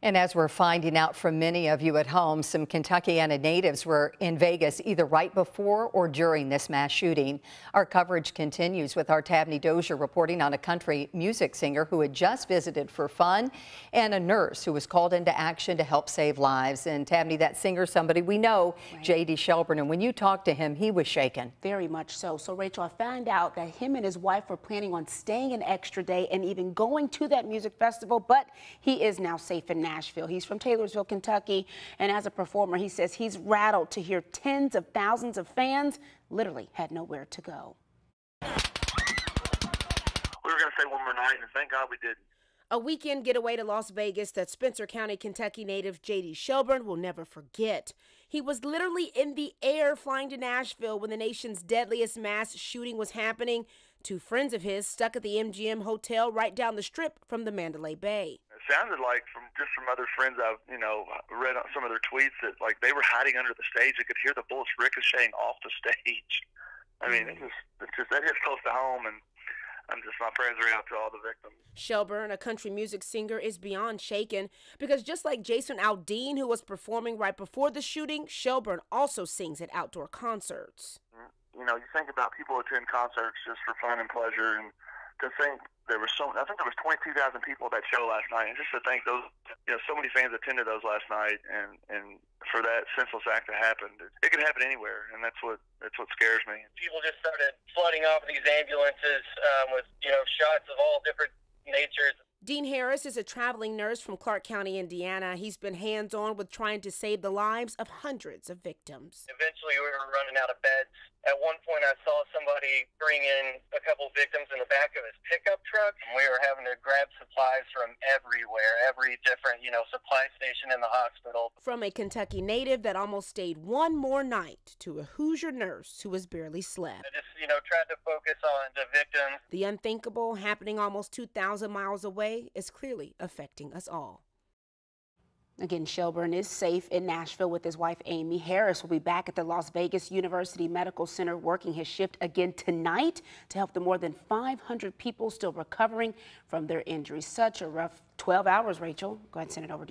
And as we're finding out from many of you at home, some Kentuckiana natives were in Vegas either right before or during this mass shooting. Our coverage continues with our Tabney Dozier reporting on a country music singer who had just visited for fun and a nurse who was called into action to help save lives. And Tabney, that singer, somebody we know, right. J.D. Shelbourne, and when you talked to him, he was shaken. Very much so. So, Rachel, I found out that him and his wife were planning on staying an extra day and even going to that music festival, but he is now safe in Nashville. He's from Taylorsville, Kentucky, and as a performer, he says he's rattled to hear tens of thousands of fans literally had nowhere to go. We were going to stay one more night, and thank God we didn't. A weekend getaway to Las Vegas that Spencer County, Kentucky native J.D. Shelbourne will never forget. He was literally in the air flying to Nashville when the nation's deadliest mass shooting was happening. Two friends of his stuck at the MGM Hotel right down the strip from the Mandalay Bay. It sounded like from other friends I've read on some of their tweets that like they were hiding under the stage. They could hear the bullets ricocheting off the stage. I mean, it's just that hits close to home, and my prayers are out to all the victims. Shelbourne, a country music singer, is beyond shaken because just like Jason Aldean, who was performing right before the shooting, Shelbourne also sings at outdoor concerts. You know, you think about people who attend concerts just for fun and pleasure, and to think I think there was 22,000 people at that show last night, and just to think those, so many fans attended those last night, and for that senseless act to happen, it could happen anywhere, and that's what scares me. People just started flooding off these ambulances with shots of all different natures. Dean Harris is a traveling nurse from Clark County, Indiana. He's been hands-on with trying to save the lives of hundreds of victims. Eventually, we were running out of beds. At one point, I saw somebody bring in a couple victims in the back of his pickup truck. We were having to grab supplies from everywhere, every different, supply station in the hospital. From a Kentucky native that almost stayed one more night to a Hoosier nurse who was barely slept. I just, tried to focus on the victims. The unthinkable happening almost 2,000 miles away is clearly affecting us all. Again, Shelbourne is safe in Nashville with his wife, Amy. Harris will be back at the Las Vegas University Medical Center working his shift again tonight to help the more than 500 people still recovering from their injuries. Such a rough 12 hours, Rachel. Go ahead and send it over to you.